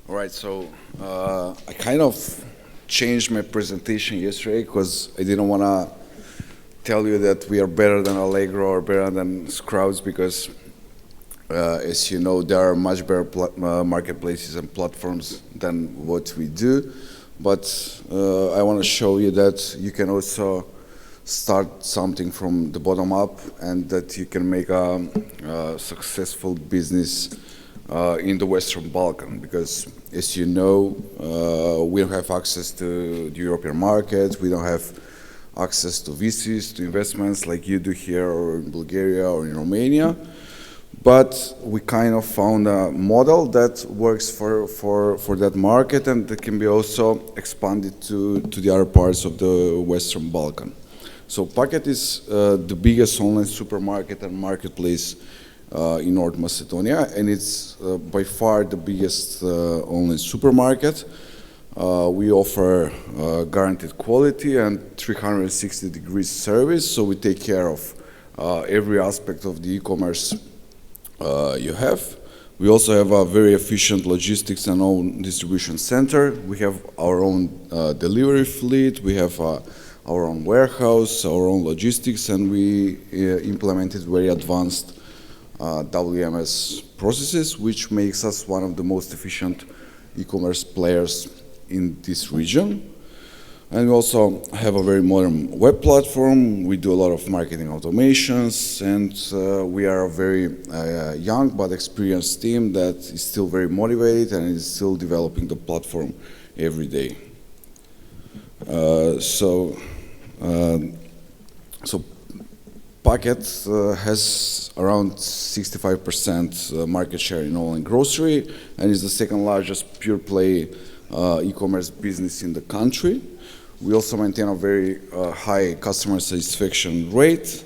All right, so I kind of changed my presentation yesterday because I didn't want to tell you that we are better than Allegro or better than Scrouts because, as you know, there are much better marketplaces and platforms than what we do. But I want to show you that you can also start something from the bottom up and that you can make a successful business in the Western Balkan because, as you know, we don't have access to the European market. We don't have access to VCs, to investments like you do here or in Bulgaria or in Romania. But we kind of found a model that works for that market and that can be also expanded to the other parts of the Western Balkan. So Paket is the biggest online supermarket and marketplace in North Macedonia, and it's by far the biggest online supermarket. We offer guaranteed quality and 360 degrees service, so we take care of every aspect of the e-commerce you have. We also have a very efficient logistics and own distribution center. We have our own delivery fleet. We have our own warehouse, our own logistics, and we implemented very advanced WMS processes, which makes us one of the most efficient e-commerce players in this region. And we also have a very modern web platform. We do a lot of marketing automations, and we are a very young but experienced team that is still very motivated and is still developing the platform every day. So Paket has around 65% market share in online grocery and is the second largest pure play e-commerce business in the country. We also maintain a very high customer satisfaction rate,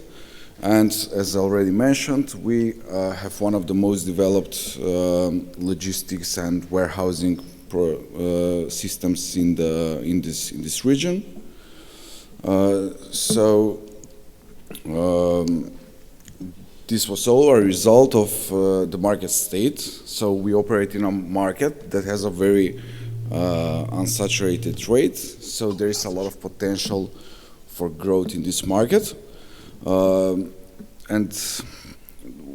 and as I already mentioned, we have one of the most developed logistics and warehousing systems in this region. This was all a result of the market state. So we operate in a market that has a very unsaturated rate. So there is a lot of potential for growth in this market. And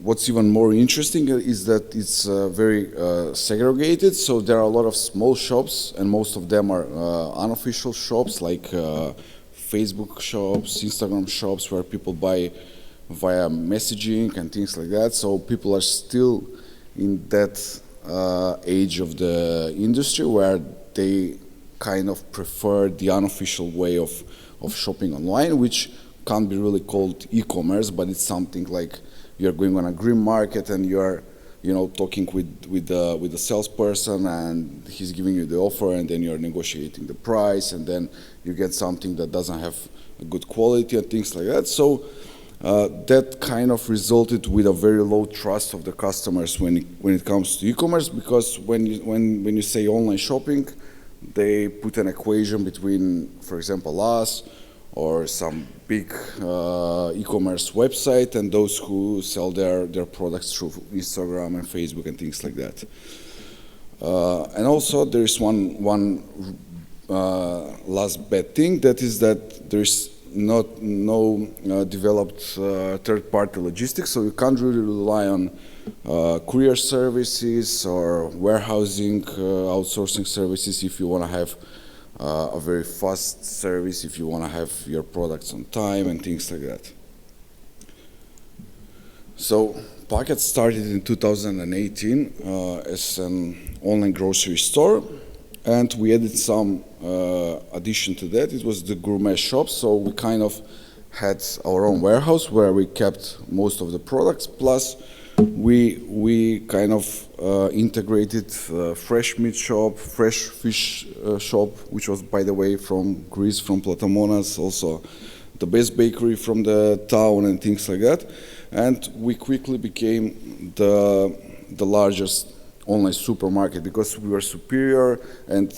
what's even more interesting is that it's very segregated. So there are a lot of small shops, and most of them are unofficial shops like Facebook shops, Instagram shops, where people buy via messaging and things like that. So people are still in that age of the industry where they kind of prefer the unofficial way of shopping online, which can't be really called e-commerce, but it's something like you're going on a green market and you're talking with the salesperson, and he's giving you the offer, and then you're negotiating the price, and then you get something that doesn't have a good quality and things like that. So that kind of resulted with a very low trust of the customers when it comes to e-commerce, because when you say online shopping, they put an equation between, for example, us or some big e-commerce website and those who sell their products through Instagram and Facebook and things like that. And also there is one last bad thing, that is that there is no developed third-party logistics, so you can't really rely on courier services or warehousing outsourcing services if you want to have a very fast service, if you want to have your products on time and things like that. So Paket started in 2018 as an online grocery store, and we added some addition to that. It was the gourmet shop, so we kind of had our own warehouse where we kept most of the products, plus we kind of integrated fresh meat shop, fresh fish shop, which was, by the way, from Greece, from Platamonas, also the best bakery from the town and things like that. And we quickly became the largest online supermarket because we were superior, and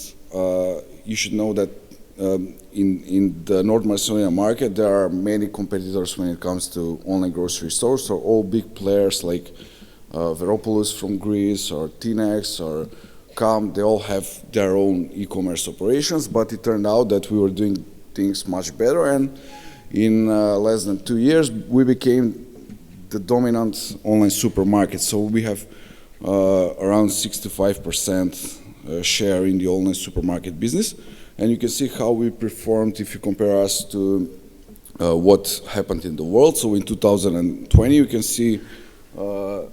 you should know that in the North Macedonia market there are many competitors when it comes to online grocery stores. So all big players like Veropoulos from Greece or Tinex or come, they all have their own e-commerce operations, but it turned out that we were doing things much better, and in less than 2 years, we became the dominant online supermarket. So we have around 65% share in the online supermarket business, and you can see how we performed if you compare us to what happened in the world. So in 2020, you can see how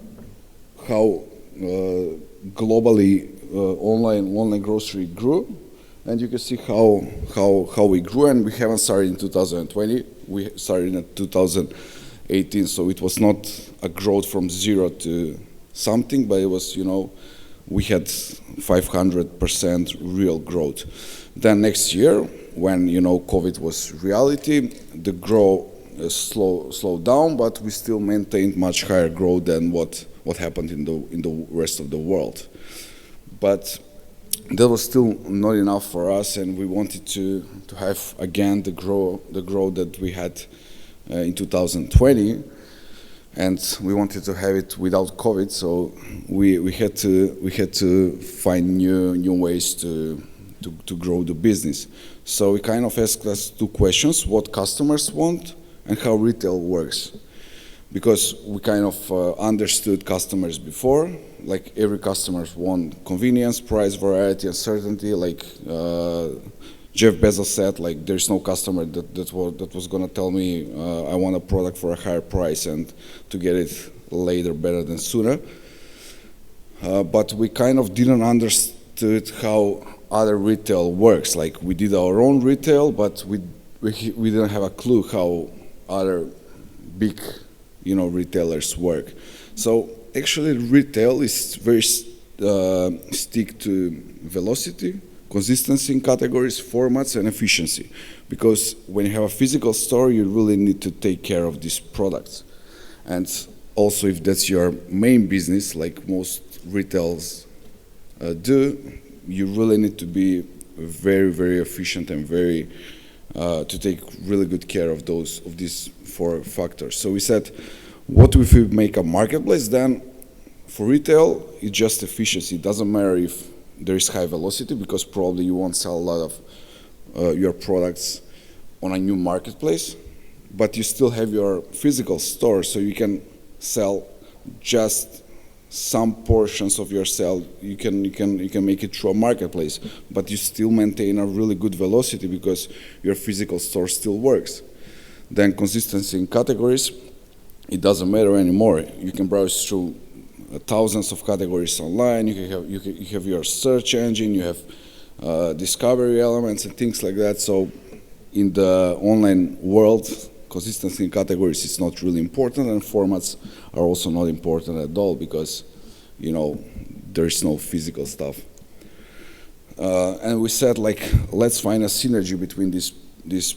globally online grocery grew, and you can see how we grew. And we haven't started in 2020; we started in 2018. So it was not a growth from zero to something, but it was, we had 500% real growth. Then next year, when COVID was reality, the growth slowed down, but we still maintained much higher growth than what happened in the rest of the world. But that was still not enough for us, and we wanted to have again the growth that we had in 2020, and we wanted to have it without COVID. So we had to find new ways to grow the business. So we kind of asked us two questions: what customers want and how retail works. Because we kind of understood customers before, like every customer wants convenience, price, variety, and certainty. Like Jeff Bezos said, like there's no customer that was gonna tell me I want a product for a higher price and to get it later better than sooner. But we kind of didn't understood how other retail works. Like we did our own retail, but we didn't have a clue how other big retailers work. So actually retail is very stick to velocity, consistency in categories, formats, and efficiency. Because when you have a physical store, you really need to take care of these products. And also if that's your main business, like most retails do, you really need to be very, very efficient and very to take really good care of these 4 factors. So we said, what if we make a marketplace? Then for retail, it's just efficiency. It doesn't matter if there is high velocity, because probably you won't sell a lot of your products on a new marketplace, but you still have your physical store, so you can sell just some portions of your sale. You can make it through a marketplace, but you still maintain a really good velocity because your physical store still works. Then consistency in categories, it doesn't matter anymore. You can browse through thousands of categories online. You have your search engine, you have discovery elements and things like that. So in the online world, consistency in categories is not really important, and formats are also not important at all because there is no physical stuff. And we said, like, let's find a synergy between these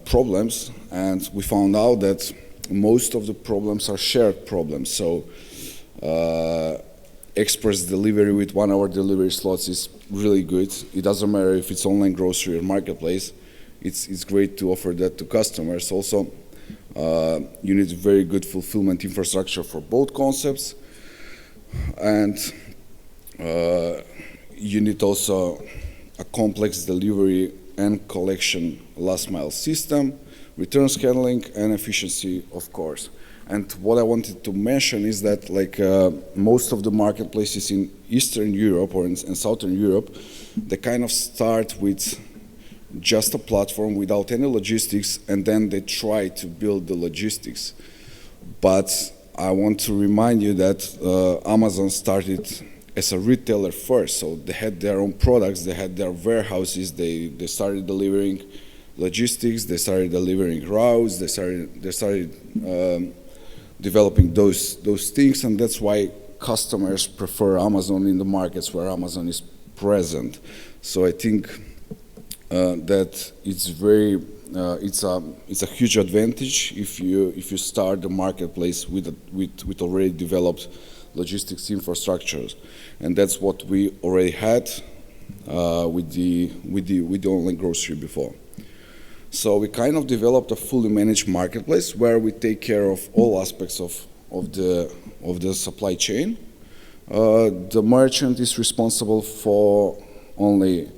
problems, and we found out that most of the problems are shared problems. So express delivery with 1-hour delivery slots is really good. It doesn't matter if it's online grocery or marketplace. It's great to offer that to customers. Also, you need very good fulfillment infrastructure for both concepts, and you need also a complex delivery and collection last mile system, returns handling, and efficiency, of course. And what I wanted to mention is that, like, most of the marketplaces in Eastern Europe or in Southern Europe, they kind of start with just a platform without any logistics, and then they try to build the logistics. But I want to remind you that Amazon started as a retailer first, so they had their own products, they had their warehouses, they started delivering logistics, they started delivering routes, they started developing those things, and that's why customers prefer Amazon in the markets where Amazon is present. So I think that it's a huge advantage if you start the marketplace with already developed logistics infrastructures, and that's what we already had with the online grocery before. So we kind of developed a fully managed marketplace where we take care of all aspects of the supply chain. The merchant is responsible for only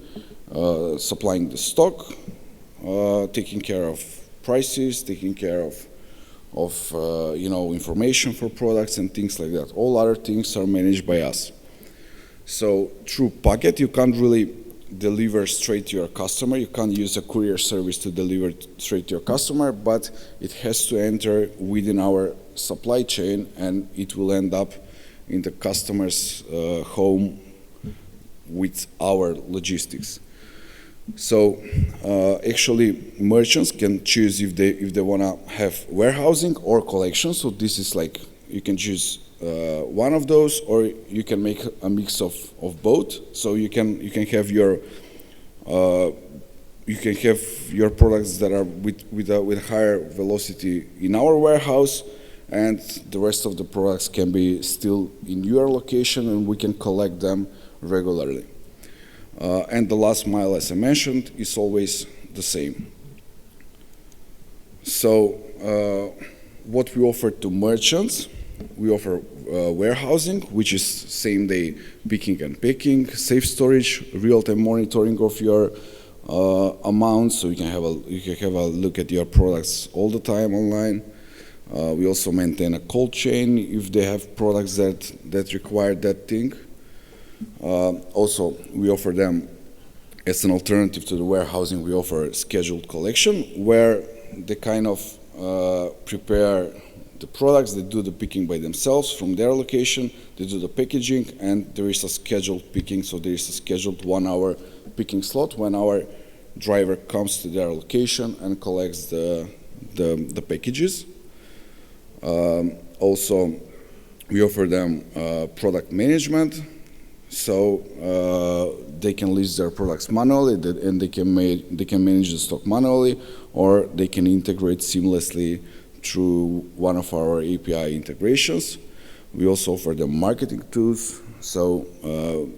supplying the stock, taking care of prices, taking care of information for products and things like that. All other things are managed by us. So through Paket, you can't really deliver straight to your customer. You can't use a courier service to deliver straight to your customer, but it has to enter within our supply chain, and it will end up in the customer's home with our logistics. So actually, merchants can choose if they want to have warehousing or collection. So this is like you can choose one of those, or you can make a mix of both. So you can have your products that are with higher velocity in our warehouse, and the rest of the products can be still in your location, and we can collect them regularly. And the last mile, as I mentioned, is always the same. So what we offer to merchants, we offer warehousing, which is same-day picking and packing, safe storage, real-time monitoring of your amounts, so you can have a look at your products all the time online. We also maintain a cold chain if they have products that require that thing. Also, we offer them, as an alternative to the warehousing, we offer scheduled collection, where they kind of prepare the products, they do the picking by themselves from their location, they do the packaging, and there is a scheduled picking, so there is a scheduled 1 hour picking slot when our driver comes to their location and collects the packages. Also, we offer them product management, so they can list their products manually, and they can manage the stock manually, or they can integrate seamlessly through one of our API integrations. We also offer them marketing tools, so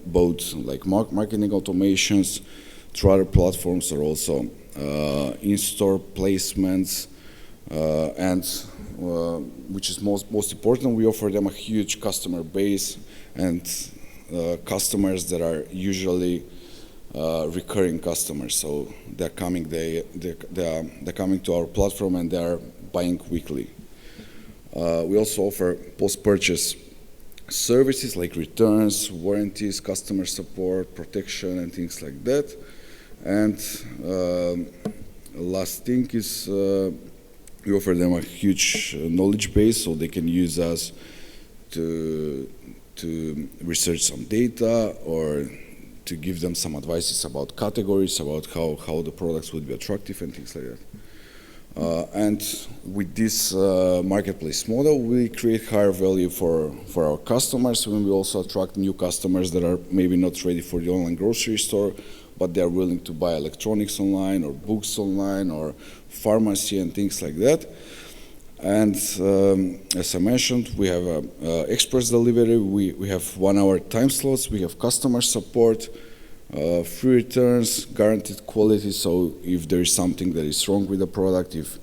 both like marketing automations through other platforms, or also in-store placements, and which is most important, we offer them a huge customer base and customers that are usually recurring customers. So they're coming to our platform, and they're buying weekly. We also offer post-purchase services like returns, warranties, customer support, protection, and things like that. And last thing is we offer them a huge knowledge base, so they can use us to research some data, or to give them some advices about categories, about how the products would be attractive and things like that. And with this marketplace model, we create higher value for our customers, when we also attract new customers that are maybe not ready for the online grocery store, but they are willing to buy electronics online, or books online, or pharmacy and things like that. And as I mentioned, we have express delivery, we have 1 hour time slots, we have customer support, free returns, guaranteed quality, so if there is something that is wrong with the product, if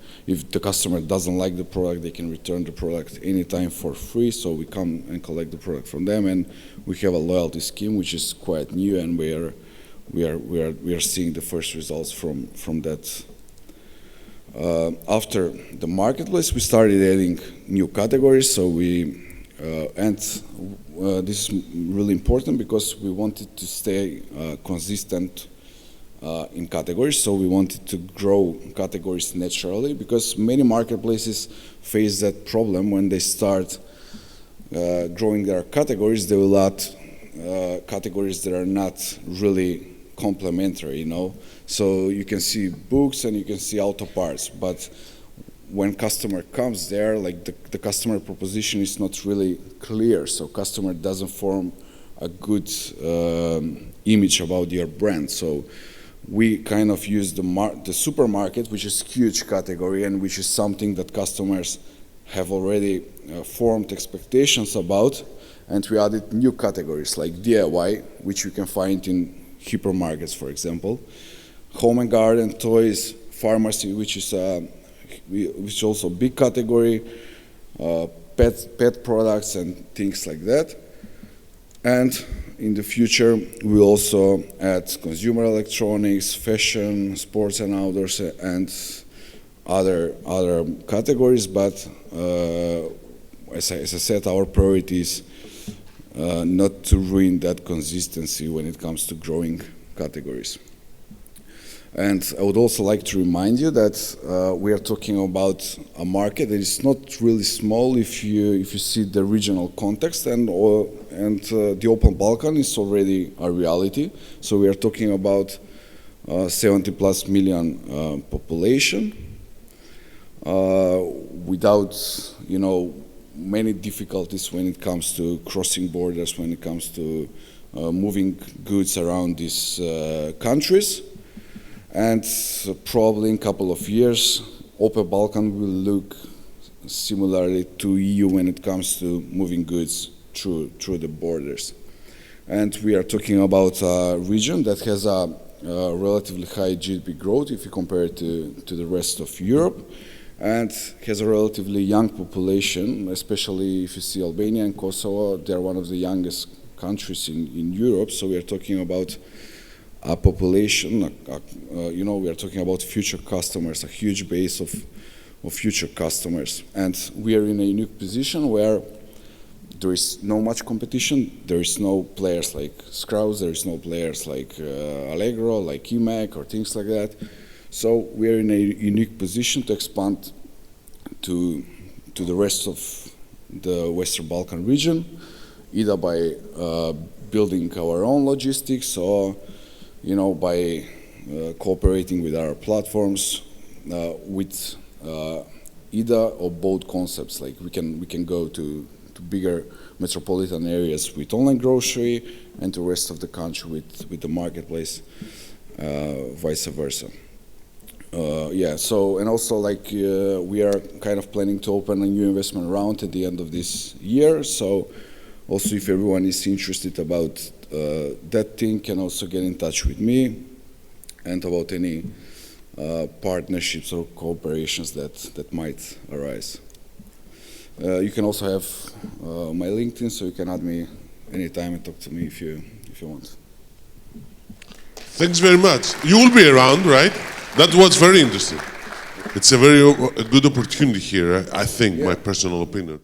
the customer doesn't like the product, they can return the product anytime for free, so we come and collect the product from them. And we have a loyalty scheme, which is quite new, and we are seeing the first results from that. After the marketplace, we started adding new categories, so this is really important because we wanted to stay consistent in categories, so we wanted to grow categories naturally, because many marketplaces face that problem. When they start growing their categories, they will add categories that are not really complementary, So you can see books and you can see auto parts, but when customer comes there, like the customer proposition is not really clear, so customer doesn't form a good image about your brand. So we kind of use the supermarket, which is huge category and which is something that customers have already formed expectations about, and we added new categories like DIY, which you can find in hypermarkets, for example, home and garden, toys, pharmacy, which is also a big category, pet products and things like that. And in the future, we'll also add consumer electronics, fashion, sports and outdoors, and other categories. But as I said, our priority is not to ruin that consistency when it comes to growing categories. And I would also like to remind you that we are talking about a market that is not really small if you see the regional context, and the Open Balkan is already a reality. So we are talking about 70+ million population without many difficulties when it comes to crossing borders, when it comes to moving goods around these countries. And probably in a couple of years, Open Balkan will look similarly to EU when it comes to moving goods through the borders. And we are talking about a region that has a relatively high GDP growth if you compare it to the rest of Europe, and has a relatively young population, especially if you see Albania and Kosovo. They are one of the youngest countries in Europe, so we are talking about a population, we are talking about future customers, a huge base of future customers. And we are in a unique position where there is no much competition, there is no players like Skrauts, there is no players like Allegro, like eMac or things like that. So we are in a unique position to expand to the rest of the Western Balkan region, either by building our own logistics or by cooperating with our platforms with either or both concepts. Like we can go to bigger metropolitan areas with online grocery, and the rest of the country with the marketplace, vice versa. So, and also we are kind of planning to open a new investment round at the end of this year. So also if everyone is interested about that thing, can also get in touch with me and about any partnerships or cooperations that might arise. You can also have my LinkedIn, so you can add me anytime and talk to me if you want. Thanks very much. You will be around, right? That was very interesting. It's a very good opportunity here, I think, my personal opinion.